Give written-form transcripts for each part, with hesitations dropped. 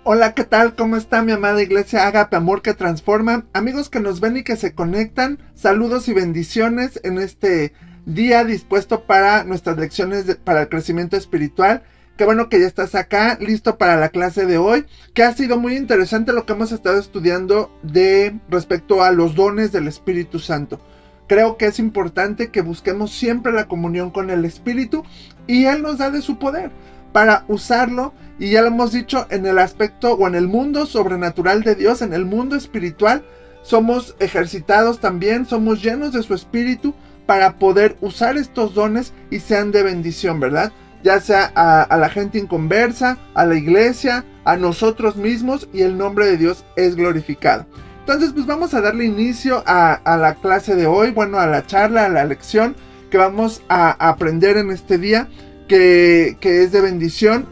Hola, ¿qué tal? ¿Cómo está mi amada iglesia Ágape Amor que Transforma? Amigos que nos ven y que se conectan, saludos y bendiciones en este día dispuesto para nuestras lecciones para el crecimiento espiritual. Qué bueno que ya estás acá, listo para la clase de hoy, que ha sido muy interesante lo que hemos estado estudiando de respecto a los dones del Espíritu Santo. Creo que es importante que busquemos siempre la comunión con el Espíritu y Él nos da de su poder para usarlo, y ya lo hemos dicho, en el aspecto o en el mundo sobrenatural de Dios, en el mundo espiritual, somos ejercitados también, somos llenos de su espíritu para poder usar estos dones y sean de bendición, ¿verdad? Ya sea a la gente inconversa, a la iglesia, a nosotros mismos, y el nombre de Dios es glorificado. Entonces, pues vamos a darle inicio a la clase de hoy, bueno, a la charla, a la lección que vamos a aprender en este día, que es de bendición.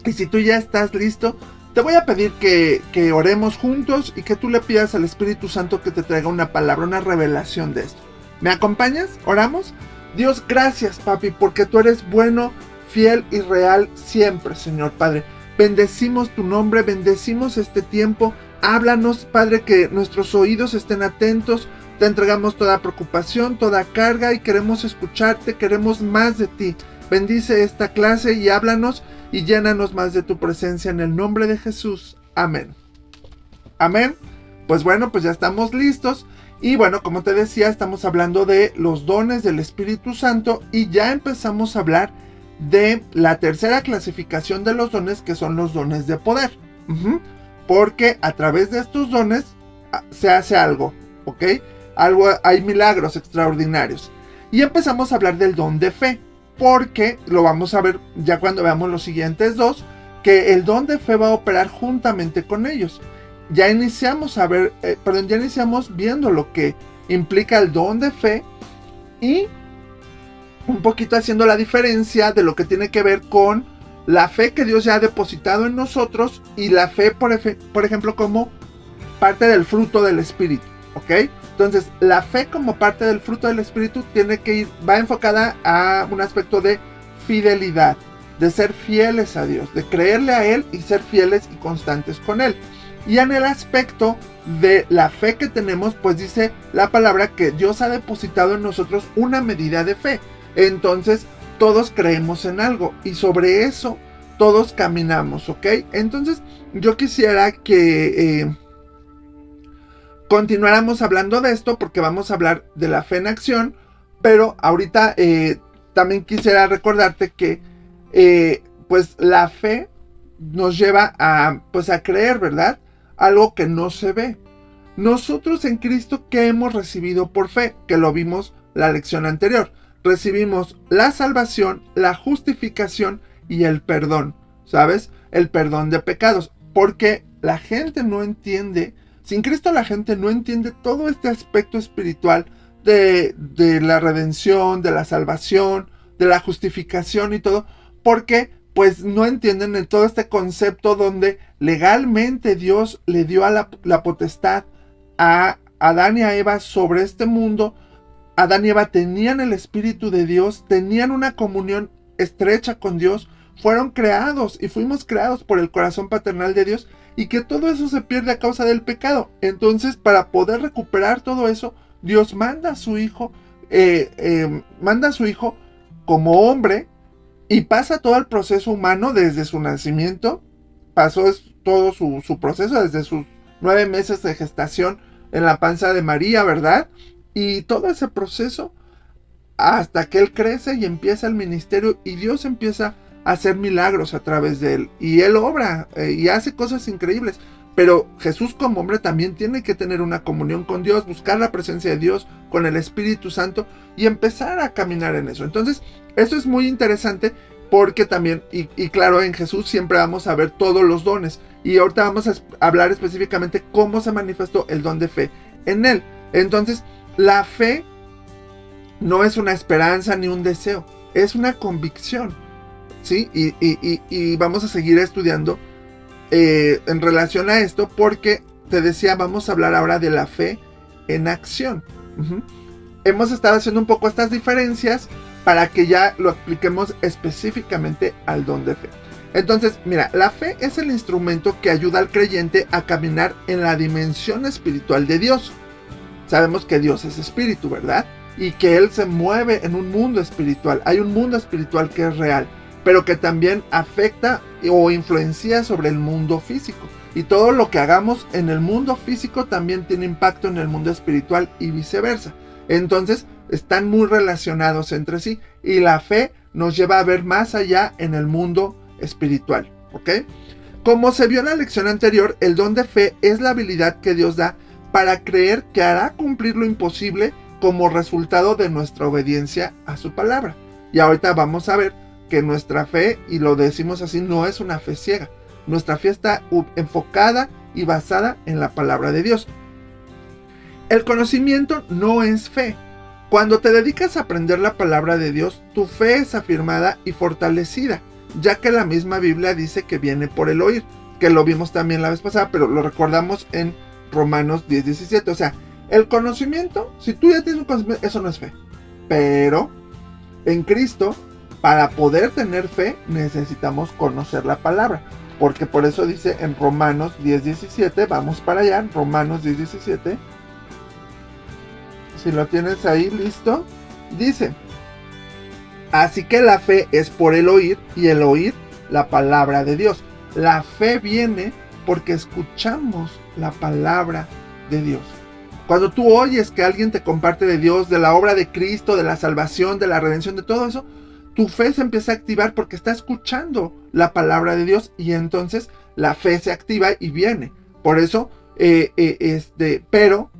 Y si tú ya estás listo, te voy a pedir que oremos juntos y que tú le pidas al Espíritu Santo que te traiga una palabra, una revelación de esto. ¿Me acompañas? ¿Oramos? Dios, gracias, papi, porque tú eres bueno, fiel y real siempre, Señor Padre. Bendecimos tu nombre, bendecimos este tiempo. Háblanos, Padre, que nuestros oídos estén atentos. Te entregamos toda preocupación, toda carga y queremos escucharte, queremos más de ti. Bendice esta clase y háblanos y llénanos más de tu presencia en el nombre de Jesús. Amén. Amén. Pues bueno, pues ya estamos listos. Y bueno, como te decía, estamos hablando de los dones del Espíritu Santo y ya empezamos a hablar de la tercera clasificación de los dones, que son los dones de poder. Porque a través de estos dones se hace algo, ¿ok? Hay milagros extraordinarios. Y empezamos a hablar del don de fe, porque lo vamos a ver ya cuando veamos los siguientes dos, que el don de fe va a operar juntamente con ellos. Ya iniciamos viendo lo que implica el don de fe y un poquito haciendo la diferencia de lo que tiene que ver con la fe que Dios ya ha depositado en nosotros y la fe, por ejemplo, como parte del fruto del Espíritu, ¿ok? Entonces, la fe como parte del fruto del Espíritu va enfocada a un aspecto de fidelidad, de ser fieles a Dios, de creerle a Él y ser fieles y constantes con Él. Y en el aspecto de la fe que tenemos, pues dice la palabra que Dios ha depositado en nosotros una medida de fe. Entonces, todos creemos en algo y sobre eso todos caminamos, ¿ok? Entonces, yo quisiera que continuáramos hablando de esto porque vamos a hablar de la fe en acción, pero ahorita también quisiera recordarte que pues la fe nos lleva a creer, ¿verdad? Algo que no se ve. Nosotros en Cristo, ¿qué hemos recibido por fe? Que lo vimos la lección anterior. Recibimos la salvación, la justificación y el perdón, ¿sabes? El perdón de pecados, porque la gente no entiende. Sin Cristo la gente no entiende todo este aspecto espiritual de la redención, de la salvación, de la justificación y todo, porque pues no entienden en todo este concepto donde legalmente Dios le dio la potestad a Adán y a Eva sobre este mundo. Adán y Eva tenían el Espíritu de Dios, tenían una comunión estrecha con Dios, fueron creados y fuimos creados por el corazón paternal de Dios, y que todo eso se pierde a causa del pecado. Entonces, para poder recuperar todo eso, Dios manda a su Hijo, como hombre, y pasa todo el proceso humano desde su nacimiento. Pasó todo su proceso desde sus 9 meses de gestación en la panza de María, ¿verdad? Y todo ese proceso hasta que él crece y empieza el ministerio y Dios empieza a hacer milagros a través de él. Y él obra y hace cosas increíbles. Pero Jesús como hombre también tiene que tener una comunión con Dios, buscar la presencia de Dios con el Espíritu Santo y empezar a caminar en eso. Entonces, eso es muy interesante porque también, y claro, en Jesús siempre vamos a ver todos los dones. Y ahorita vamos a hablar específicamente cómo se manifestó el don de fe en él. Entonces, la fe no es una esperanza ni un deseo, es una convicción, ¿sí? Y vamos a seguir estudiando en relación a esto porque te decía, vamos a hablar ahora de la fe en acción. Hemos estado haciendo un poco estas diferencias para que ya lo expliquemos específicamente al don de fe. Entonces, mira, la fe es el instrumento que ayuda al creyente a caminar en la dimensión espiritual de Dios. Sabemos que Dios es espíritu, ¿verdad? Y que Él se mueve en un mundo espiritual. Hay un mundo espiritual que es real, pero que también afecta o influencia sobre el mundo físico. Y todo lo que hagamos en el mundo físico también tiene impacto en el mundo espiritual y viceversa. Entonces, están muy relacionados entre sí. Y la fe nos lleva a ver más allá en el mundo espiritual, ¿ok? Como se vio en la lección anterior, el don de fe es la habilidad que Dios da para creer que hará cumplir lo imposible como resultado de nuestra obediencia a su palabra. Y ahorita vamos a ver que nuestra fe, y lo decimos así, no es una fe ciega. Nuestra fe está enfocada y basada en la palabra de Dios. El conocimiento no es fe. Cuando te dedicas a aprender la palabra de Dios, tu fe es afirmada y fortalecida, ya que la misma Biblia dice que viene por el oír, que lo vimos también la vez pasada, pero lo recordamos en Romanos 10:17. O sea, el conocimiento, si tú ya tienes un conocimiento, eso no es fe. Pero en Cristo, para poder tener fe, necesitamos conocer la palabra. Porque por eso dice en Romanos 10:17, vamos para allá, Romanos 10:17. Si lo tienes ahí listo, dice: así que la fe es por el oír, y el oír la palabra de Dios. La fe viene porque escuchamos la palabra de Dios. Cuando tú oyes que alguien te comparte de Dios, de la obra de Cristo, de la salvación, de la redención, de todo eso, tu fe se empieza a activar porque está escuchando la palabra de Dios, y entonces la fe se activa y viene. Por eso, pero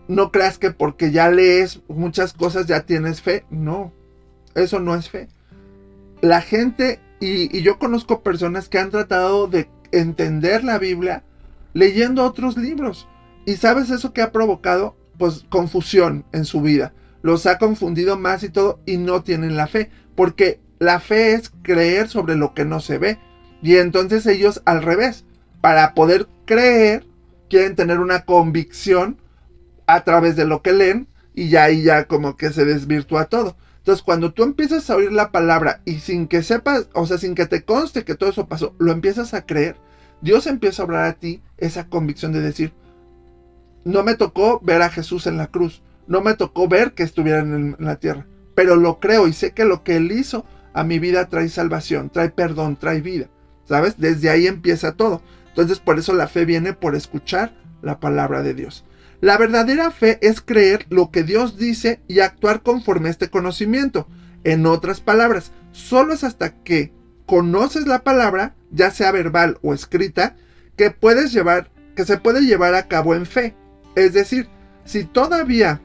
no creas que porque ya lees muchas cosas ya tienes fe. No, eso no es fe. La gente, y yo conozco personas que han tratado de entender la Biblia leyendo otros libros. ¿Y sabes eso que ha provocado? Pues confusión en su vida. Los ha confundido más y todo, y no tienen la fe. Porque la fe es creer sobre lo que no se ve. Y entonces ellos al revés. Para poder creer, quieren tener una convicción a través de lo que leen, y ya ahí ya como que se desvirtúa todo. Entonces, cuando tú empiezas a oír la palabra y sin que sepas, o sea, sin que te conste que todo eso pasó, lo empiezas a creer, Dios empieza a obrar a ti esa convicción de decir: no me tocó ver a Jesús en la cruz, no me tocó ver que estuviera en la tierra, pero lo creo y sé que lo que Él hizo a mi vida trae salvación, trae perdón, trae vida, ¿sabes? Desde ahí empieza todo. Entonces, por eso la fe viene por escuchar la palabra de Dios. La verdadera fe es creer lo que Dios dice y actuar conforme a este conocimiento. En otras palabras, solo es hasta que conoces la palabra, ya sea verbal o escrita, que se puede llevar a cabo en fe. Es decir, sin todavía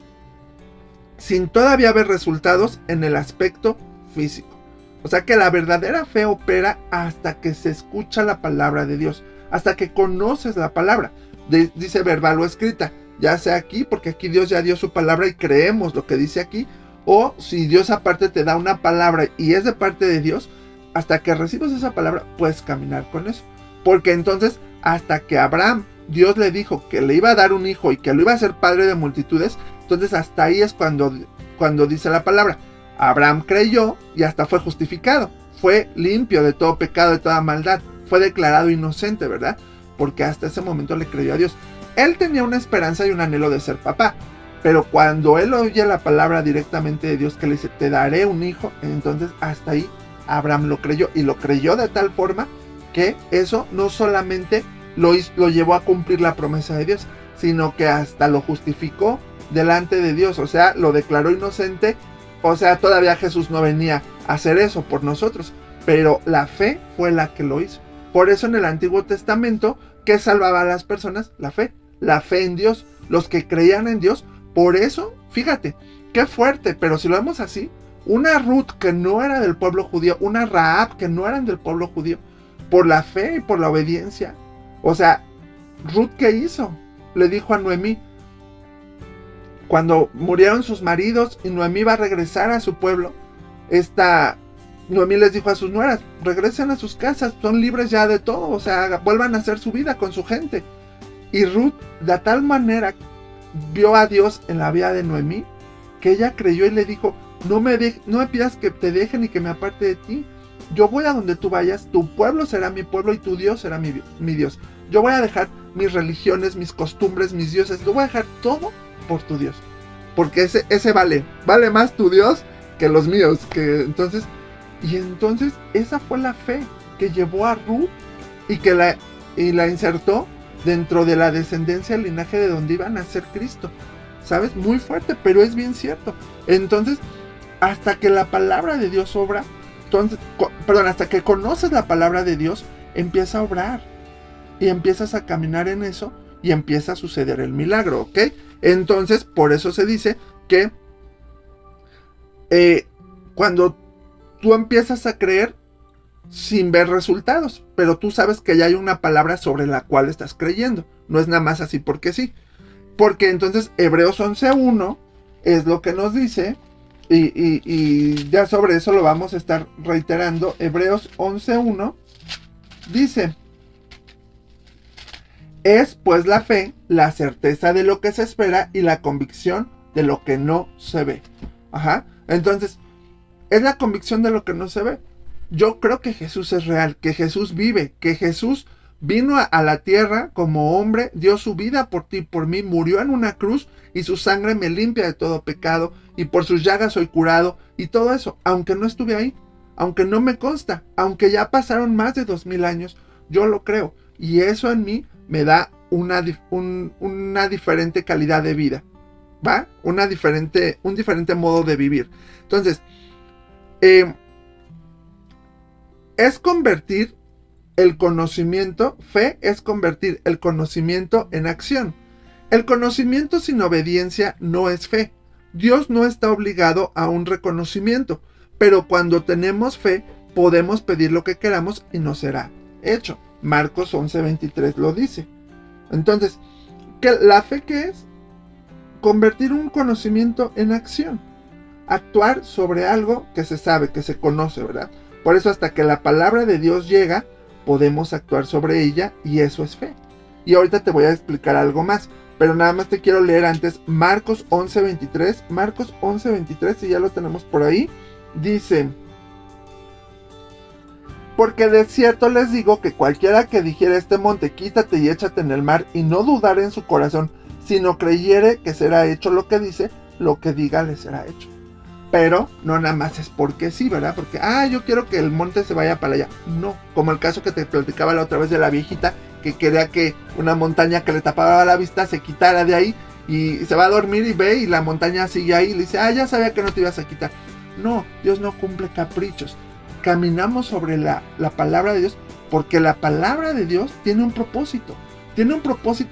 ver resultados en el aspecto físico. O sea que la verdadera fe opera hasta que se escucha la palabra de Dios, hasta que conoces la palabra. Dice verbal o escrita. Ya sea aquí, porque aquí Dios ya dio su palabra y creemos lo que dice aquí, o si Dios aparte te da una palabra y es de parte de Dios, hasta que recibas esa palabra puedes caminar con eso. Porque entonces, hasta que Abraham, Dios le dijo que le iba a dar un hijo y que lo iba a hacer padre de multitudes, entonces hasta ahí es cuando dice la palabra: Abraham creyó y hasta fue justificado, fue limpio de todo pecado, de toda maldad, fue declarado inocente, ¿verdad? Porque hasta ese momento le creyó a Dios. Él tenía una esperanza y un anhelo de ser papá, pero cuando él oye la palabra directamente de Dios que le dice: te daré un hijo, entonces hasta ahí Abraham lo creyó, y lo creyó de tal forma que eso no solamente lo llevó a cumplir la promesa de Dios, sino que hasta lo justificó delante de Dios, o sea, lo declaró inocente. O sea, todavía Jesús no venía a hacer eso por nosotros, pero la fe fue la que lo hizo. Por eso en el Antiguo Testamento, ¿qué salvaba a las personas? La fe en Dios, los que creían en Dios. Por eso, fíjate, qué fuerte, pero si lo vemos así, una Ruth que no era del pueblo judío, una Rahab que no eran del pueblo judío, por la fe y por la obediencia. O sea, Ruth, ¿qué hizo? Le dijo a Noemí, cuando murieron sus maridos y Noemí iba a regresar a su pueblo, Noemí les dijo a sus nueras: regresen a sus casas, son libres ya de todo, o sea, vuelvan a hacer su vida con su gente. Y Ruth de tal manera vio a Dios en la vida de Noemí, que ella creyó y le dijo: no me pidas que te deje ni que me aparte de ti. yo voy a donde tú vayas, tu pueblo será mi pueblo y tu Dios será mi Dios. Yo voy a dejar mis religiones, mis costumbres, mis dioses, lo voy a dejar todo por tu Dios. Porque ese vale más tu Dios que los míos. Entonces esa fue la fe que llevó a Ruth y la insertó dentro de la descendencia, el linaje de donde iba a nacer Cristo. ¿Sabes? Muy fuerte, pero es bien cierto. Entonces, hasta que la palabra de Dios obra, hasta que conoces la palabra de Dios, empieza a obrar. Y empiezas a caminar en eso y empieza a suceder el milagro, ¿ok? Entonces, por eso se dice que cuando tú empiezas a creer sin ver resultados, pero tú sabes que ya hay una palabra sobre la cual estás creyendo. No es nada más así porque sí. Porque entonces Hebreos 11.1 es lo que nos dice, y ya sobre eso lo vamos a estar reiterando. Hebreos 11.1 dice: es pues la fe, la certeza de lo que se espera y la convicción de lo que no se ve. Ajá. Entonces, es la convicción de lo que no se ve. Yo creo que Jesús es real, que Jesús vive, que Jesús vino a la tierra como hombre, dio su vida por ti, por mí, murió en una cruz y su sangre me limpia de todo pecado y por sus llagas soy curado y todo eso, aunque no estuve ahí, aunque no me consta, aunque ya pasaron más de 2000 años, yo lo creo y eso en mí me da una diferente calidad de vida, ¿va? Un diferente modo de vivir. Entonces, es convertir el conocimiento, fe es convertir el conocimiento en acción. El conocimiento sin obediencia no es fe. Dios no está obligado a un reconocimiento, pero cuando tenemos fe, podemos pedir lo que queramos y nos será hecho. Marcos 11:23 lo dice. Entonces, ¿la fe qué es? Convertir un conocimiento en acción. Actuar sobre algo que se sabe, que se conoce, ¿verdad? Por eso hasta que la palabra de Dios llega, podemos actuar sobre ella y eso es fe. Y ahorita te voy a explicar algo más, pero nada más te quiero leer antes Marcos 11:23. Marcos 11:23, si ya lo tenemos por ahí, dice: porque de cierto les digo que cualquiera que dijere este monte, quítate y échate en el mar, y no dudare en su corazón, sino creyere que será hecho lo que dice, lo que diga le será hecho. Pero no nada más es porque sí, ¿verdad? Porque, yo quiero que el monte se vaya para allá. No, como el caso que te platicaba la otra vez de la viejita, que quería que una montaña que le tapaba la vista se quitara de ahí, y se va a dormir y ve, y la montaña sigue ahí, y le dice, ya sabía que no te ibas a quitar. No, Dios no cumple caprichos. Caminamos sobre la palabra de Dios, porque la palabra de Dios tiene un propósito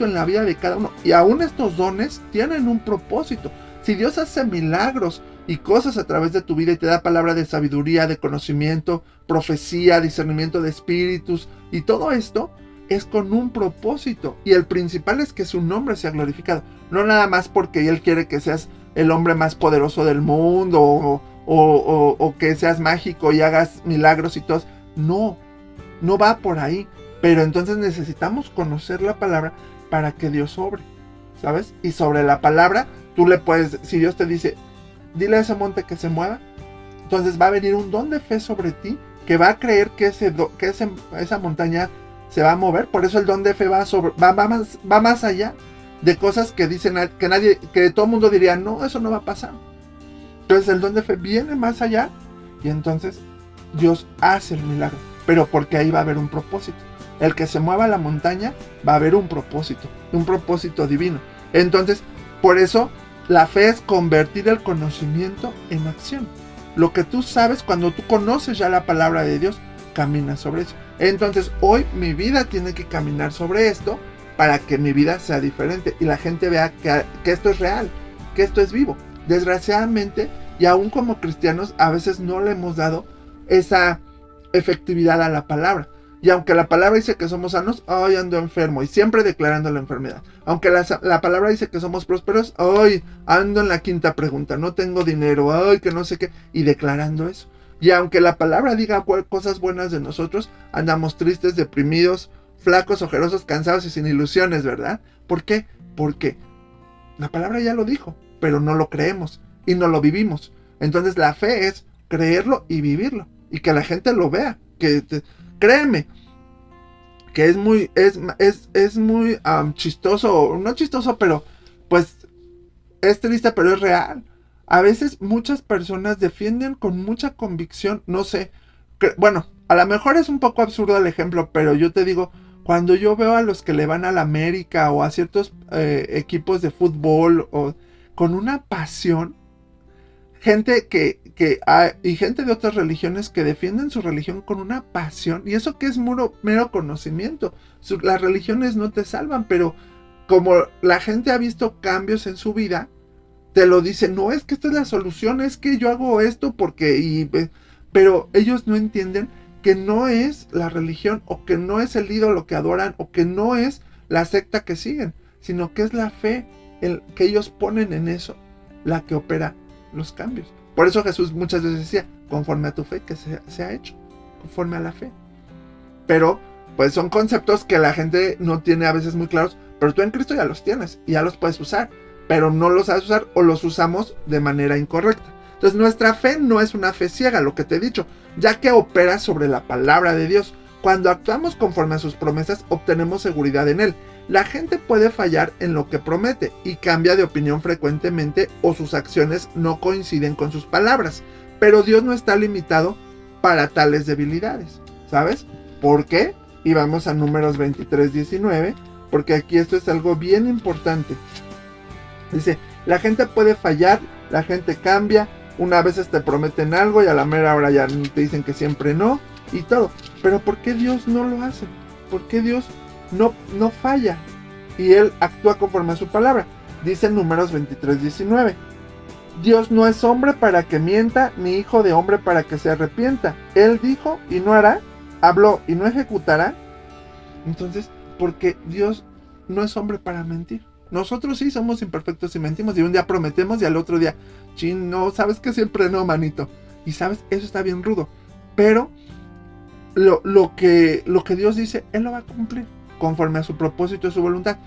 en la vida de cada uno, y aún estos dones tienen un propósito. Si Dios hace milagros y cosas a través de tu vida y te da palabra de sabiduría, de conocimiento, profecía, discernimiento de espíritus, y todo esto es con un propósito, y el principal es que su nombre sea glorificado, no nada más porque Él quiere que seas el hombre más poderoso del mundo, o que seas mágico y hagas milagros y todo. No va por ahí, pero entonces necesitamos conocer la palabra para que Dios obre, ¿sabes? Y sobre la palabra, tú le puedes, si Dios te dice, dile a ese monte que se mueva, entonces va a venir un don de fe sobre ti, que va a creer que esa montaña se va a mover. Por eso el don de fe va más allá de cosas que dicen que todo el mundo diría, no, eso no va a pasar. Entonces el don de fe viene más allá, y entonces Dios hace el milagro, pero porque ahí va a haber un propósito. El que se mueva la montaña va a haber un propósito divino. Entonces, por eso la fe es convertir el conocimiento en acción. Lo que tú sabes, cuando tú conoces ya la palabra de Dios, caminas sobre eso. Entonces hoy mi vida tiene que caminar sobre esto para que mi vida sea diferente y la gente vea que esto es real, que esto es vivo. Desgraciadamente, y aún como cristianos, a veces no le hemos dado esa efectividad a la palabra. Y aunque la palabra dice que somos sanos, hoy ando enfermo, y siempre declarando la enfermedad. Aunque la palabra dice que somos prósperos, hoy ando en la quinta pregunta, no tengo dinero, ay, que no sé qué, y declarando eso. Y aunque la palabra diga cosas buenas de nosotros, andamos tristes, deprimidos, flacos, ojerosos, cansados y sin ilusiones, ¿verdad? ¿Por qué? Porque la palabra ya lo dijo, pero no lo creemos y no lo vivimos. Entonces la fe es creerlo y vivirlo. y que la gente lo vea. Créeme, que es muy chistoso, no chistoso, pero pues es triste, pero es real. A veces muchas personas defienden con mucha convicción, no sé, bueno, a lo mejor es un poco absurdo el ejemplo, pero yo te digo, cuando yo veo a los que le van a la América o a ciertos equipos de fútbol o con una pasión, gente y gente de otras religiones que defienden su religión con una pasión, y eso que es mero conocimiento. Las religiones no te salvan, pero como la gente ha visto cambios en su vida, te lo dicen, no es que esta es la solución, es que yo hago esto porque, pero ellos no entienden que no es la religión, o que no es el ídolo que adoran, o que no es la secta que siguen, sino que es la fe que ellos ponen en eso, la que opera los cambios. Por eso Jesús muchas veces decía, conforme a tu fe que se ha hecho, conforme a la fe. Pero pues son conceptos que la gente no tiene a veces muy claros, pero tú en Cristo ya los tienes y ya los puedes usar, pero no los sabes usar o los usamos de manera incorrecta. Entonces nuestra fe no es una fe ciega, lo que te he dicho, ya que opera sobre la palabra de Dios. Cuando actuamos conforme a sus promesas, obtenemos seguridad en Él. La gente puede fallar en lo que promete y cambia de opinión frecuentemente, o sus acciones no coinciden con sus palabras, pero Dios no está limitado para tales debilidades, ¿sabes? ¿Por qué? Y vamos a Números 23:19, porque aquí esto es algo bien importante. Dice, la gente puede fallar, la gente cambia, una vez te prometen algo y a la mera hora ya te dicen que siempre no, y todo. Pero ¿por qué Dios no lo hace? ¿Por qué Dios no falla? Y Él actúa conforme a su palabra. Dice en Números 23:19. Dios no es hombre para que mienta, ni hijo de hombre para que se arrepienta. Él dijo y no hará, habló y no ejecutará. Entonces, porque Dios no es hombre para mentir. Nosotros sí somos imperfectos y mentimos, y un día prometemos y al otro día, chin, no, sabes que siempre no, manito. Y sabes, eso está bien rudo. Pero lo que Dios dice, Él lo va a cumplir conforme a su propósito y su voluntad.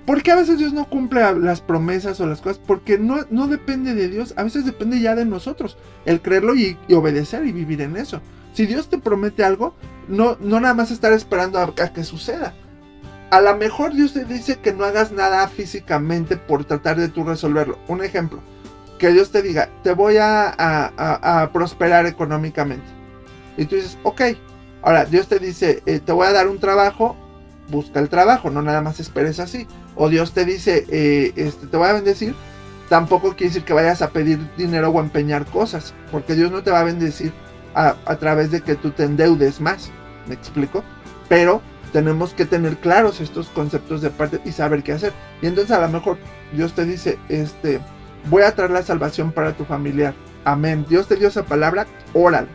¿Por qué a veces Dios no cumple las promesas o las cosas? Porque no depende de Dios, a veces depende ya de nosotros, el creerlo y obedecer y vivir en eso. Si Dios te promete algo, no nada más estar esperando a que suceda. A lo mejor Dios te dice que no hagas nada físicamente por tratar de tú resolverlo. Un ejemplo, que Dios te diga, te voy a prosperar económicamente. Y tú dices, ok. Ahora, Dios te dice, te voy a dar un trabajo, busca el trabajo, no nada más esperes así. O Dios te dice, te voy a bendecir, tampoco quiere decir que vayas a pedir dinero o a empeñar cosas, porque Dios no te va a bendecir a través de que tú te endeudes más. ¿Me explico? Pero tenemos que tener claros estos conceptos de parte y saber qué hacer. Y entonces a lo mejor Dios te dice, voy a traer la salvación para tu familiar. Amén. Dios te dio esa palabra, órale.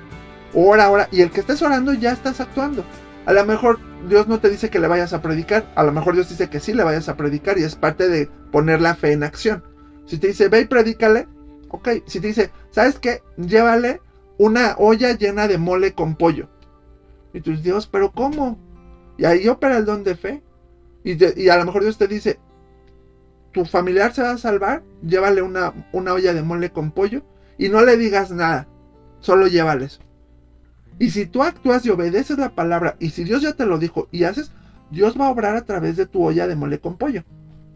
Ora. Y el que estés orando ya estás actuando. A lo mejor Dios no te dice que le vayas a predicar. A lo mejor Dios dice que sí le vayas a predicar, y es parte de poner la fe en acción. Si te dice, ve y predícale, ok. Si te dice, ¿sabes qué? Llévale una olla llena de mole con pollo. Y tú dices, Dios, ¿pero cómo? Y ahí opera el don de fe. Y a lo mejor Dios te dice, ¿tu familiar se va a salvar? Llévale una olla de mole con pollo y no le digas nada. Solo llévale eso. Y si tú actúas y obedeces la palabra, y si Dios ya te lo dijo y haces, Dios va a obrar a través de tu olla de mole con pollo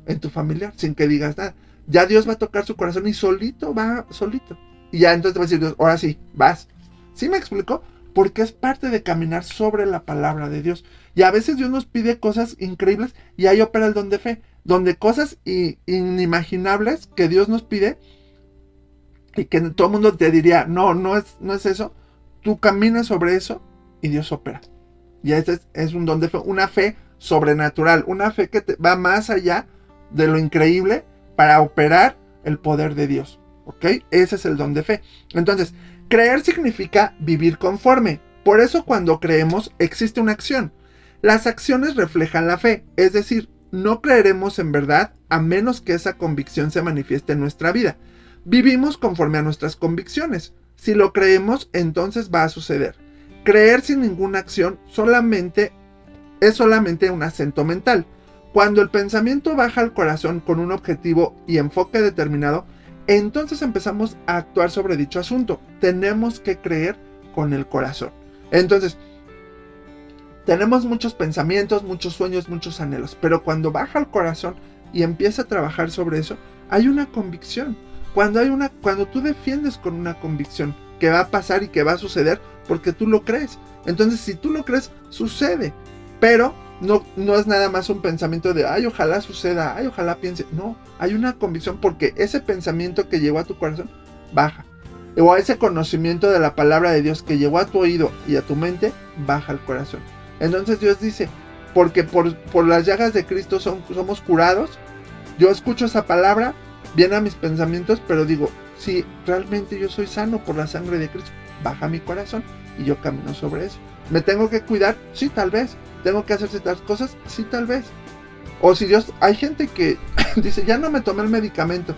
en tu familiar, sin que digas nada. Ya Dios va a tocar su corazón y solito va, solito. Y ya entonces te va a decir Dios, ahora sí, vas. ¿Sí me explico? Porque es parte de caminar sobre la palabra de Dios. Y a veces Dios nos pide cosas increíbles y ahí opera el don de fe, donde cosas inimaginables que Dios nos pide y que todo el mundo te diría, no es eso. Tú caminas sobre eso y Dios opera. Y este es un don de fe, una fe sobrenatural, una fe que va más allá de lo increíble para operar el poder de Dios. ¿Ok? Ese es el don de fe. Entonces, creer significa vivir conforme. Por eso cuando creemos existe una acción. Las acciones reflejan la fe, es decir, no creeremos en verdad a menos que esa convicción se manifieste en nuestra vida. Vivimos conforme a nuestras convicciones. Si lo creemos, entonces va a suceder. Creer sin ninguna acción es solamente un acento mental. Cuando el pensamiento baja al corazón con un objetivo y enfoque determinado, entonces empezamos a actuar sobre dicho asunto. Tenemos que creer con el corazón. Entonces, tenemos muchos pensamientos, muchos sueños, muchos anhelos, pero cuando baja el corazón y empieza a trabajar sobre eso, hay una convicción. Cuando tú defiendes con una convicción que va a pasar y que va a suceder porque tú lo crees. Entonces, si tú lo crees, sucede. Pero no es nada más un pensamiento de, ay, ojalá suceda, ay, ojalá piense. No, hay una convicción porque ese pensamiento que llegó a tu corazón baja. O ese conocimiento de la palabra de Dios que llegó a tu oído y a tu mente, baja al corazón. Entonces Dios dice, porque por las llagas de Cristo somos curados. Yo escucho esa palabra, viene a mis pensamientos, pero digo, si realmente yo soy sano por la sangre de Cristo, baja mi corazón y yo camino sobre eso. ¿Me tengo que cuidar? Sí, tal vez. ¿Tengo que hacer ciertas cosas? Sí, tal vez. O si Dios, hay gente que dice, ya no me tomé el medicamento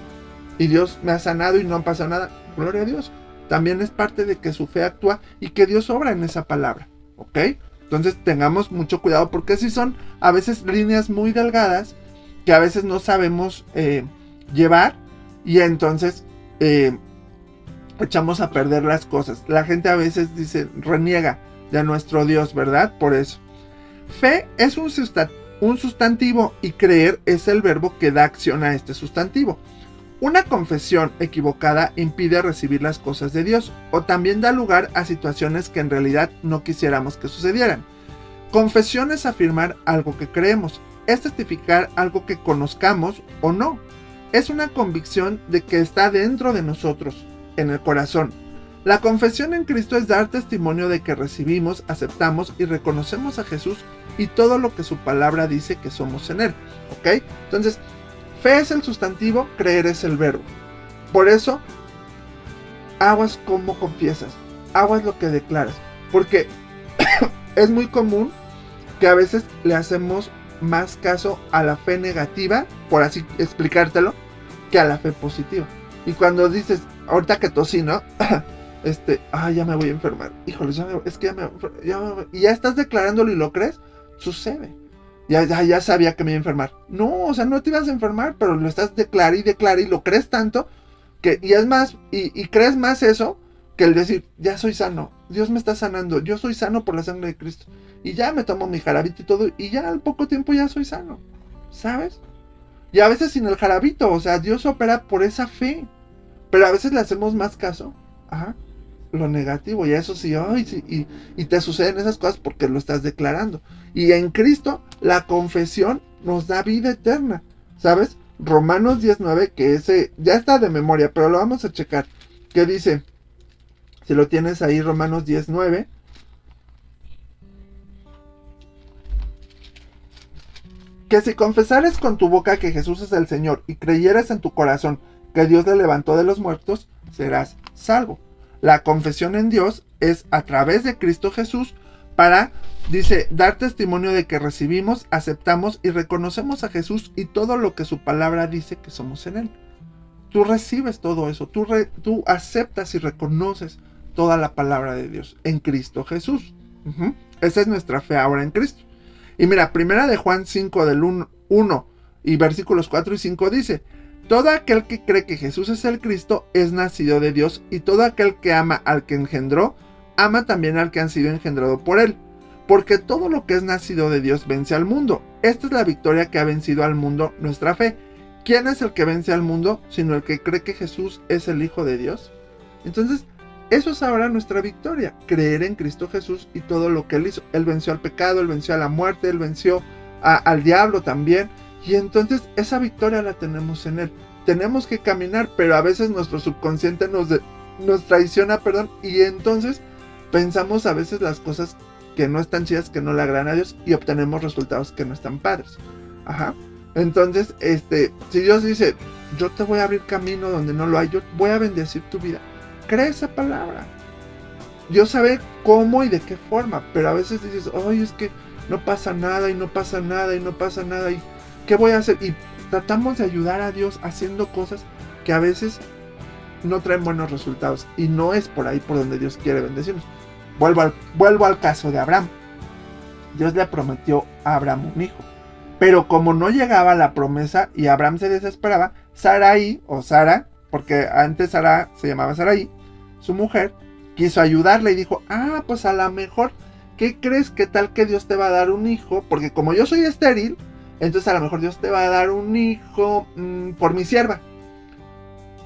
y Dios me ha sanado y no pasa nada. Gloria a Dios. También es parte de que su fe actúa y que Dios obra en esa palabra. ¿Ok? Entonces tengamos mucho cuidado porque si son a veces líneas muy delgadas que a veces no sabemos llevar y entonces echamos a perder las cosas. La gente a veces dice, reniega de nuestro Dios, ¿verdad? Por eso. Fe es un sustantivo y creer es el verbo que da acción a este sustantivo. Una confesión equivocada impide recibir las cosas de Dios o también da lugar a situaciones que en realidad no quisiéramos que sucedieran. Confesión es afirmar algo que creemos, es testificar algo que conozcamos o no. Es una convicción de que está dentro de nosotros, en el corazón. La confesión en Cristo es dar testimonio de que recibimos, aceptamos y reconocemos a Jesús y todo lo que su palabra dice que somos en Él. ¿Ok? Entonces, fe es el sustantivo, creer es el verbo. Por eso, aguas como confiesas, aguas lo que declaras. Porque es muy común que a veces le hacemos más caso a la fe negativa, por así explicártelo, que a la fe positiva. Y cuando dices, ahorita que tosí, ¿no? Ya me voy a enfermar. Híjole, y ya estás declarándolo y lo crees, sucede. Ya sabía que me iba a enfermar. No, o sea, no te ibas a enfermar, pero lo estás declarando y lo crees tanto que, y es más, y crees más eso que el decir, ya soy sano, Dios me está sanando, yo soy sano por la sangre de Cristo. Y ya me tomo mi jarabito y todo, y ya al poco tiempo ya soy sano, ¿sabes? Y a veces sin el jarabito, o sea, Dios opera por esa fe, pero a veces le hacemos más caso a lo negativo, y eso sí, y te suceden esas cosas porque lo estás declarando. Y en Cristo, la confesión nos da vida eterna, ¿sabes? Romanos 19, que ese ya está de memoria, pero lo vamos a checar, que dice, si lo tienes ahí, Romanos 19, que si confesares con tu boca que Jesús es el Señor y creyeres en tu corazón que Dios le levantó de los muertos, serás salvo. La confesión en Dios es a través de Cristo Jesús para, dice, dar testimonio de que recibimos, aceptamos y reconocemos a Jesús y todo lo que su palabra dice que somos en Él. Tú recibes todo eso, tú aceptas y reconoces toda la palabra de Dios en Cristo Jesús. Esa es nuestra fe ahora en Cristo. Y mira, primera de Juan 5 del 1 y versículos 4 y 5 dice, todo aquel que cree que Jesús es el Cristo es nacido de Dios, y todo aquel que ama al que engendró, ama también al que han sido engendrado por él. Porque todo lo que es nacido de Dios vence al mundo. Esta es la victoria que ha vencido al mundo, nuestra fe. ¿Quién es el que vence al mundo, sino el que cree que Jesús es el Hijo de Dios? Entonces, eso es ahora nuestra victoria, creer en Cristo Jesús y todo lo que Él hizo. Él venció al pecado, Él venció a la muerte, Él venció al diablo también. Y entonces esa victoria la tenemos en Él. Tenemos que caminar, pero a veces nuestro subconsciente nos traiciona, y entonces pensamos a veces las cosas que no están chidas, que no le agradan a Dios, y obtenemos resultados que no están padres. Entonces, si Dios dice, yo te voy a abrir camino donde no lo hay, yo voy a bendecir tu vida, cree esa palabra. Dios sabe cómo y de qué forma, pero a veces dices, es que no pasa nada, y no pasa nada, y no pasa nada, y ¿qué voy a hacer? Y tratamos de ayudar a Dios haciendo cosas que a veces no traen buenos resultados, y no es por ahí por donde Dios quiere bendecirnos. Vuelvo al caso de Abraham. Dios le prometió a Abraham un hijo, pero como no llegaba la promesa y Abraham se desesperaba, Sarai, o Sara, porque antes Sara se llamaba Sarai, su mujer, quiso ayudarle y dijo, pues a lo mejor, ¿qué crees? ¿Qué tal que Dios te va a dar un hijo? Porque como yo soy estéril, entonces a lo mejor Dios te va a dar un hijo por mi sierva.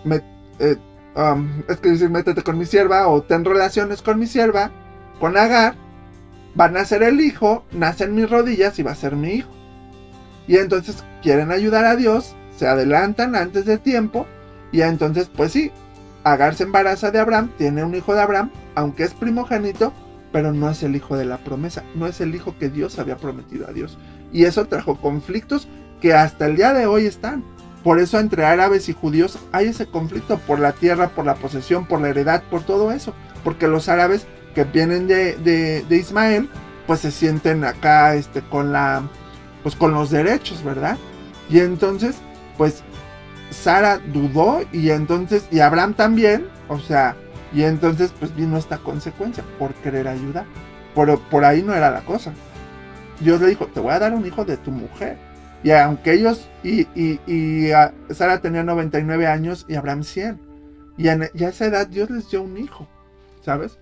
Es que decir, métete con mi sierva o ten relaciones con mi sierva, con Agar, va a nacer el hijo, nace en mis rodillas y va a ser mi hijo. Y entonces quieren ayudar a Dios, se adelantan antes de tiempo, y entonces pues sí, Agar se embaraza de Abraham, tiene un hijo de Abraham, aunque es primogénito, pero no es el hijo de la promesa, no es el hijo que Dios había prometido a Dios. Y eso trajo conflictos que hasta el día de hoy están. Por eso entre árabes y judíos hay ese conflicto por la tierra, por la posesión, por la heredad, por todo eso. Porque los árabes que vienen de Ismael, pues se sienten acá con los derechos, ¿verdad? Y entonces, pues Sara dudó y Abraham también, y entonces pues vino esta consecuencia por querer ayudar. Por ahí no era la cosa. Dios le dijo, te voy a dar un hijo de tu mujer. Y aunque ellos, Sara tenía 99 años y Abraham 100. Y a esa edad Dios les dio un hijo, ¿sabes?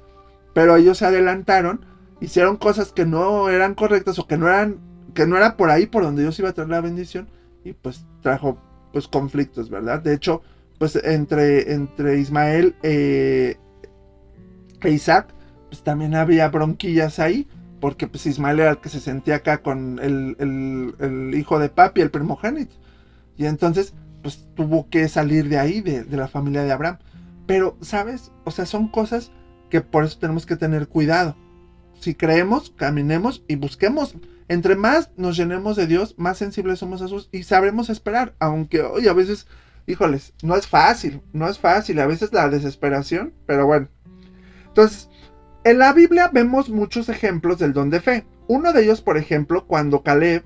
Pero ellos se adelantaron, hicieron cosas que no eran correctas o que no era por ahí por donde Dios iba a traer la bendición. Y pues trajo pues conflictos, ¿verdad? De hecho, pues entre Ismael e Isaac, pues también había bronquillas ahí. Porque pues Ismael era el que se sentía acá con el hijo de papi, el primogénito. Y entonces pues tuvo que salir de ahí, de la familia de Abraham. Pero, ¿sabes? Son cosas que por eso tenemos que tener cuidado. Si creemos, caminemos y busquemos. Entre más nos llenemos de Dios, más sensibles somos a sus y sabremos esperar. Aunque hoy a veces, híjoles, no es fácil. A veces la desesperación, pero bueno. Entonces, en la Biblia vemos muchos ejemplos del don de fe. Uno de ellos, por ejemplo, cuando Caleb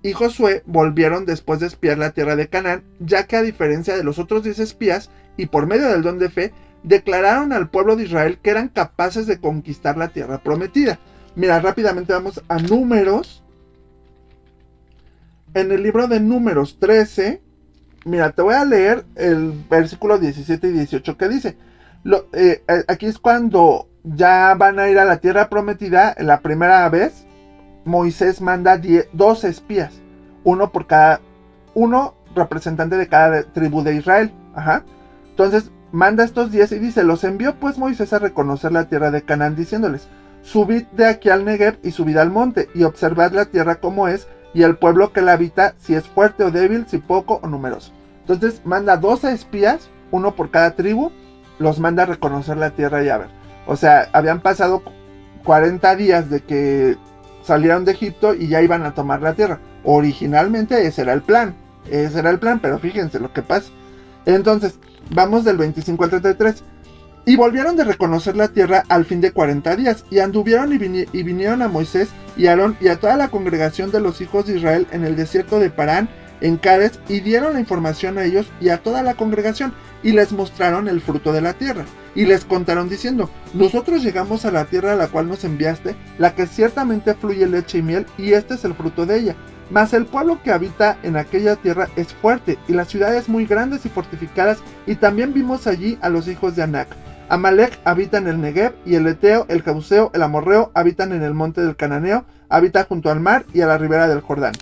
y Josué volvieron después de espiar la tierra de Canaán, ya que a diferencia de los otros 10 espías, y por medio del don de fe, declararon al pueblo de Israel que eran capaces de conquistar la tierra prometida. Mira, rápidamente vamos a Números. En el libro de Números 13, mira, te voy a leer el versículo 17 y 18 que dice, aquí es cuando ya van a ir a la tierra prometida. La primera vez Moisés manda 12 espías, uno representante de cada tribu de Israel. Entonces manda estos 10 y dice, los envió pues Moisés a reconocer la tierra de Canaán, diciéndoles, subid de aquí al Negev y subid al monte y observad la tierra como es y el pueblo que la habita, si es fuerte o débil, si poco o numeroso. Entonces manda 12 espías, uno por cada tribu, los manda a reconocer la tierra y a ver. Habían pasado 40 días de que salieron de Egipto y ya iban a tomar la tierra. Originalmente ese era el plan, pero fíjense lo que pasa. Entonces, vamos del 25 al 33. Y volvieron de reconocer la tierra al fin de 40 días, y anduvieron y vinieron a Moisés y Aarón y a toda la congregación de los hijos de Israel en el desierto de Parán, en Cades, y dieron la información a ellos y a toda la congregación, y les mostraron el fruto de la tierra. Y les contaron diciendo, nosotros llegamos a la tierra a la cual nos enviaste, la que ciertamente fluye leche y miel, y este es el fruto de ella. Mas el pueblo que habita en aquella tierra es fuerte, y las ciudades muy grandes y fortificadas, y también vimos allí a los hijos de Anac. Amalek habita en el Negev, y el Eteo, el Jebuseo, el Amorreo habitan en el monte del Cananeo, habita junto al mar y a la ribera del Jordán.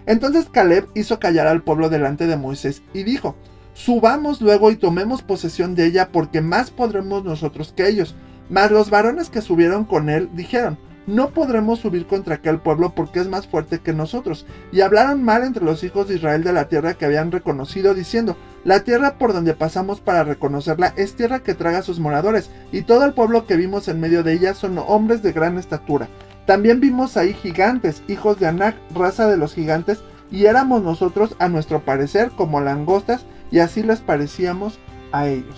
Entonces Caleb hizo callar al pueblo delante de Moisés, y dijo, subamos luego y tomemos posesión de ella, porque más podremos nosotros que ellos. Mas los varones que subieron con él dijeron, no podremos subir contra aquel pueblo porque es más fuerte que nosotros. Y hablaron mal entre los hijos de Israel de la tierra que habían reconocido, diciendo, la tierra por donde pasamos para reconocerla es tierra que traga a sus moradores, y todo el pueblo que vimos en medio de ella son hombres de gran estatura. También vimos ahí gigantes, hijos de Anac, raza de los gigantes, y éramos nosotros a nuestro parecer como langostas, y así les parecíamos a ellos.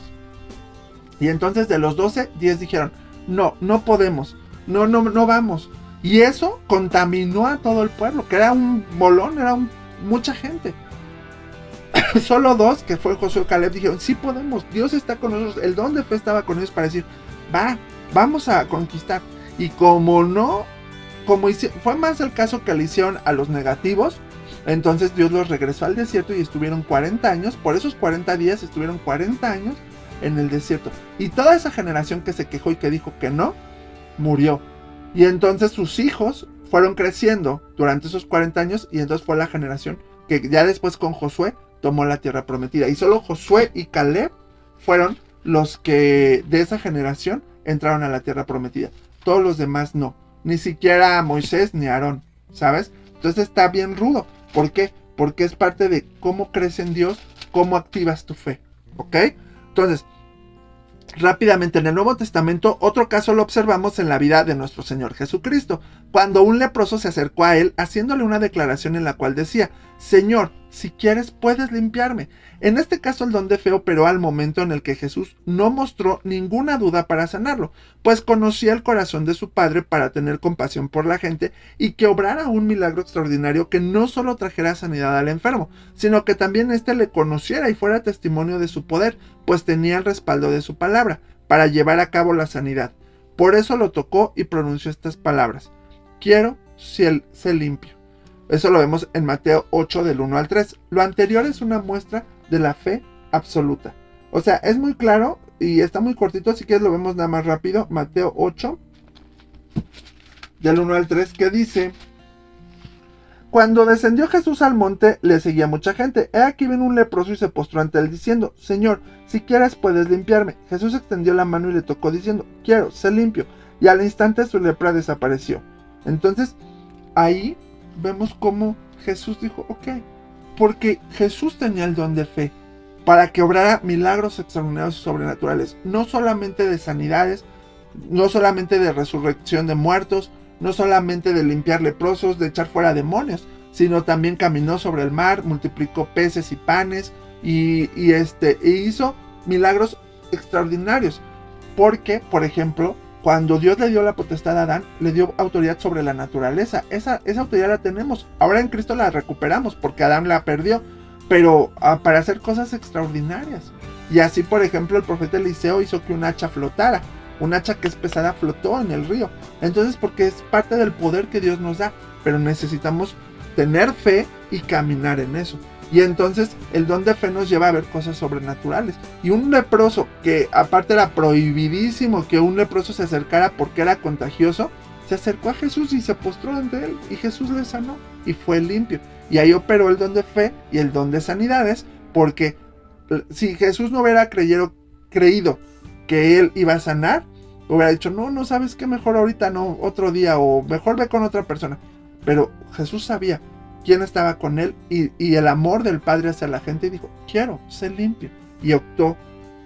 Y entonces de los 12, 10 dijeron, no podemos, no vamos. Y eso contaminó a todo el pueblo, que era un bolón, mucha gente. Solo 2, que fue Josué y Caleb, dijeron, sí podemos, Dios está con nosotros, el don de fe estaba con ellos para decir, vamos a conquistar. Y fue más el caso que le hicieron a los negativos. Entonces Dios los regresó al desierto y estuvieron 40 años, por esos 40 días estuvieron 40 años en el desierto. Y toda esa generación que se quejó y que dijo que no, murió. Y entonces sus hijos fueron creciendo durante esos 40 años y entonces fue la generación que ya después con Josué tomó la tierra prometida. Y solo Josué y Caleb fueron los que de esa generación entraron a la tierra prometida. Todos los demás no. Ni siquiera Moisés ni Aarón, ¿sabes? Entonces está bien rudo. ¿Por qué? Porque es parte de cómo crees en Dios, cómo activas tu fe. ¿Ok? Entonces, rápidamente en el Nuevo Testamento, otro caso lo observamos en la vida de nuestro Señor Jesucristo, cuando un leproso se acercó a él haciéndole una declaración en la cual decía: Señor, si quieres puedes limpiarme. En este caso el don de fe operó al momento en el que Jesús no mostró ninguna duda para sanarlo, pues conocía el corazón de su Padre para tener compasión por la gente y que obrara un milagro extraordinario que no solo trajera sanidad al enfermo, sino que también éste le conociera y fuera testimonio de su poder, pues tenía el respaldo de su palabra para llevar a cabo la sanidad. Por eso lo tocó y pronunció estas palabras: quiero ser limpio. Eso lo vemos en Mateo 8 del 1 al 3. Lo anterior es una muestra de la fe absoluta. O sea, es muy claro y está muy cortito, así que lo vemos nada más rápido. Mateo 8 del 1 al 3, que dice: Cuando descendió Jesús al monte, le seguía mucha gente. He aquí vino un leproso y se postró ante él diciendo: Señor, si quieres puedes limpiarme. Jesús extendió la mano y le tocó diciendo: quiero, sé limpio. Y al instante su lepra desapareció. Entonces, ahí vemos cómo Jesús dijo: ok, porque Jesús tenía el don de fe para que obrara milagros extraordinarios y sobrenaturales, no solamente de sanidades, no solamente de resurrección de muertos, no solamente de limpiar leprosos, de echar fuera demonios, sino también caminó sobre el mar, multiplicó peces y panes y hizo milagros extraordinarios. Porque, por ejemplo, cuando Dios le dio la potestad a Adán, le dio autoridad sobre la naturaleza. Esa autoridad la tenemos. Ahora en Cristo la recuperamos porque Adán la perdió, pero para hacer cosas extraordinarias. Y así, por ejemplo, el profeta Eliseo hizo que un hacha flotara. Un hacha que es pesada flotó en el río. Entonces, porque es parte del poder que Dios nos da, pero necesitamos tener fe y caminar en eso. Y entonces el don de fe nos lleva a ver cosas sobrenaturales. Y un leproso, que aparte era prohibidísimo que un leproso se acercara porque era contagioso, se acercó a Jesús y se postró ante él, y Jesús le sanó y fue limpio. Y ahí operó el don de fe y el don de sanidades, porque si Jesús no hubiera creído que él iba a sanar, hubiera dicho: no sabes qué, mejor ahorita no, otro día, o mejor ve con otra persona. Pero Jesús sabía quién estaba con él y el amor del Padre hacia la gente, y dijo: quiero ser limpio. Y actuó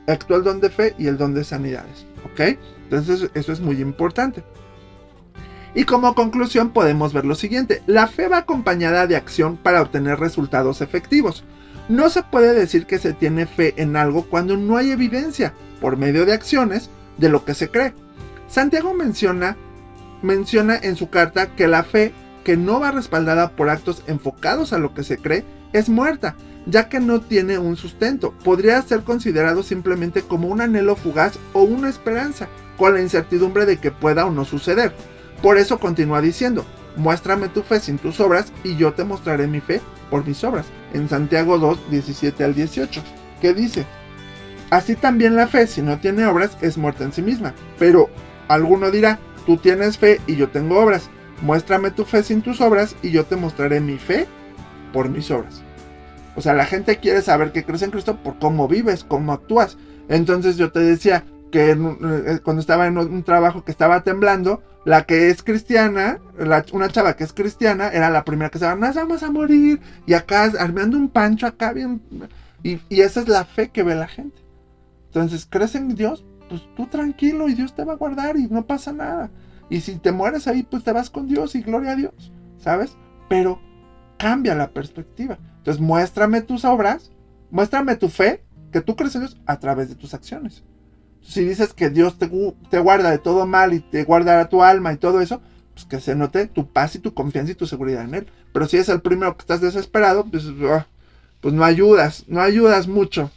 el don de fe y el don de sanidades. ¿Ok? Entonces eso es muy importante. Y como conclusión podemos ver lo siguiente: la fe va acompañada de acción para obtener resultados efectivos. No se puede decir que se tiene fe en algo cuando no hay evidencia, por medio de acciones, de lo que se cree. Santiago menciona en su carta que la fe que no va respaldada por actos enfocados a lo que se cree es muerta, ya que no tiene un sustento. Podría ser considerado simplemente como un anhelo fugaz o una esperanza, con la incertidumbre de que pueda o no suceder. Por eso continúa diciendo: muéstrame tu fe sin tus obras y yo te mostraré mi fe por mis obras. En Santiago 2, 17 al 18, que dice: así también la fe, si no tiene obras, es muerta en sí misma. Pero alguno dirá: tú tienes fe y yo tengo obras. Muéstrame tu fe sin tus obras y yo te mostraré mi fe por mis obras. O sea, la gente quiere saber que crees en Cristo por cómo vives, cómo actúas. Entonces yo te decía que cuando estaba en un trabajo que estaba temblando, la que es cristiana, una chava que es cristiana, era la primera que se va: nos vamos a morir. Y acá armando un pancho acá bien. Y esa es la fe que ve la gente. Entonces, ¿crees en Dios? Pues tú tranquilo y Dios te va a guardar y no pasa nada. Y si te mueres ahí, pues te vas con Dios y gloria a Dios, ¿sabes? Pero cambia la perspectiva. Entonces, muéstrame tus obras, muéstrame tu fe, que tú crees en Dios a través de tus acciones. Si dices que Dios te guarda de todo mal y te guardará tu alma y todo eso, pues que se note tu paz y tu confianza y tu seguridad en Él. Pero si es el primero que estás desesperado, pues no ayudas mucho.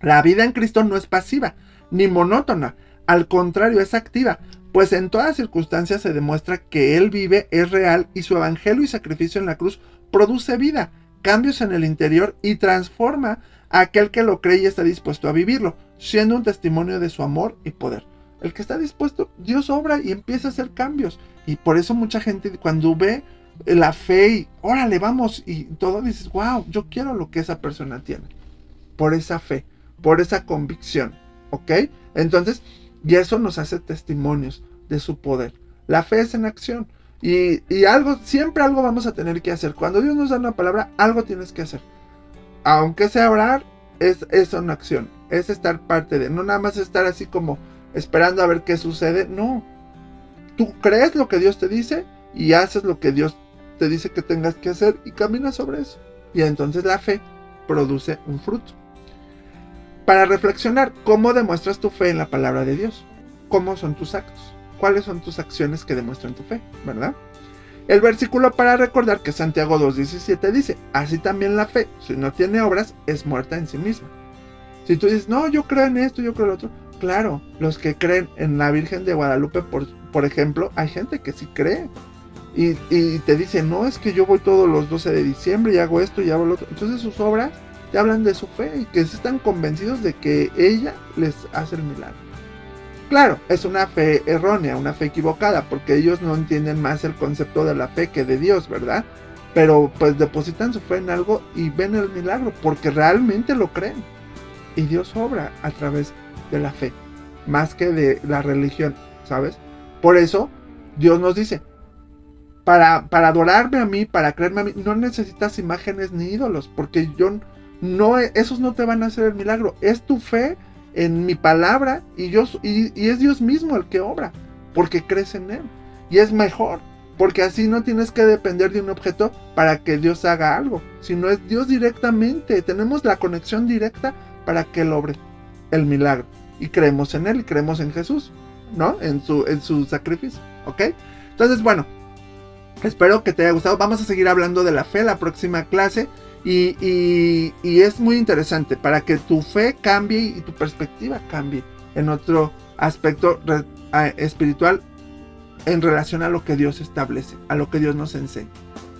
La vida en Cristo no es pasiva, ni monótona. Al contrario, es activa, pues en todas circunstancias se demuestra que Él vive, es real, y su evangelio y sacrificio en la cruz produce vida, cambios en el interior y transforma a aquel que lo cree y está dispuesto a vivirlo, siendo un testimonio de su amor y poder. El que está dispuesto, Dios obra y empieza a hacer cambios. Y por eso mucha gente cuando ve la fe y órale, vamos, y todo dices, wow, yo quiero lo que esa persona tiene. Por esa fe, por esa convicción, ¿ok? Entonces, y eso nos hace testimonios de su poder. La fe es en acción. Y algo, siempre algo vamos a tener que hacer. Cuando Dios nos da una palabra, algo tienes que hacer. Aunque sea orar, es una acción. Es estar parte de, no nada más estar así como esperando a ver qué sucede. No. Tú crees lo que Dios te dice y haces lo que Dios te dice que tengas que hacer y caminas sobre eso. Y entonces la fe produce un fruto. Para reflexionar, ¿cómo demuestras tu fe en la palabra de Dios? ¿Cómo son tus actos? ¿Cuáles son tus acciones que demuestran tu fe? ¿Verdad? El versículo para recordar que Santiago 2:17 dice, así también la fe, si no tiene obras, es muerta en sí misma. Si tú dices, no, yo creo en esto, yo creo en lo otro. Claro, los que creen en la Virgen de Guadalupe, por ejemplo, hay gente que sí cree. Y te dice, no, es que yo voy todos los 12 de diciembre y hago esto y hago lo otro. Entonces sus obras te hablan de su fe y que están convencidos de que ella les hace el milagro. Claro, es una fe errónea, una fe equivocada, porque ellos no entienden más el concepto de la fe que de Dios, ¿verdad? Pero pues depositan su fe en algo y ven el milagro, porque realmente lo creen. Y Dios obra a través de la fe, más que de la religión, ¿sabes? Por eso Dios nos dice, para adorarme a mí, para creerme a mí, no necesitas imágenes ni ídolos, porque esos no te van a hacer el milagro. Es tu fe en mi palabra y es Dios mismo el que obra, porque crees en Él. Y es mejor, porque así no tienes que depender de un objeto para que Dios haga algo, sino es Dios directamente. Tenemos la conexión directa para que Él obre el milagro. Y creemos en Él y creemos en Jesús, ¿no? En su sacrificio, ¿ok? Entonces, bueno, espero que te haya gustado. Vamos a seguir hablando de la fe en la próxima clase. Y es muy interesante para que tu fe cambie y tu perspectiva cambie en otro aspecto espiritual en relación a lo que Dios establece, a lo que Dios nos enseña.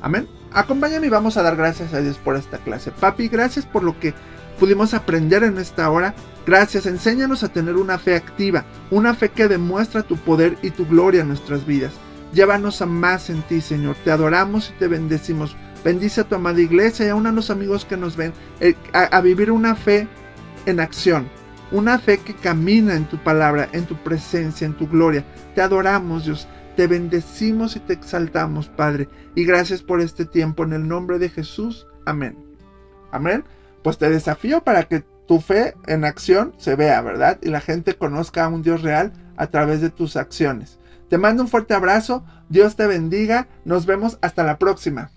Amén. Acompáñame y vamos a dar gracias a Dios por esta clase. Papi, gracias por lo que pudimos aprender en esta hora. Gracias, enséñanos a tener una fe activa, una fe que demuestra tu poder y tu gloria en nuestras vidas. Llévanos a más en ti, Señor. Te adoramos y te bendecimos. Bendice a tu amada iglesia y a unos amigos que nos ven a vivir una fe en acción. Una fe que camina en tu palabra, en tu presencia, en tu gloria. Te adoramos, Dios. Te bendecimos y te exaltamos, Padre. Y gracias por este tiempo en el nombre de Jesús. Amén. Amén. Pues te desafío para que tu fe en acción se vea, ¿verdad? Y la gente conozca a un Dios real a través de tus acciones. Te mando un fuerte abrazo. Dios te bendiga. Nos vemos hasta la próxima.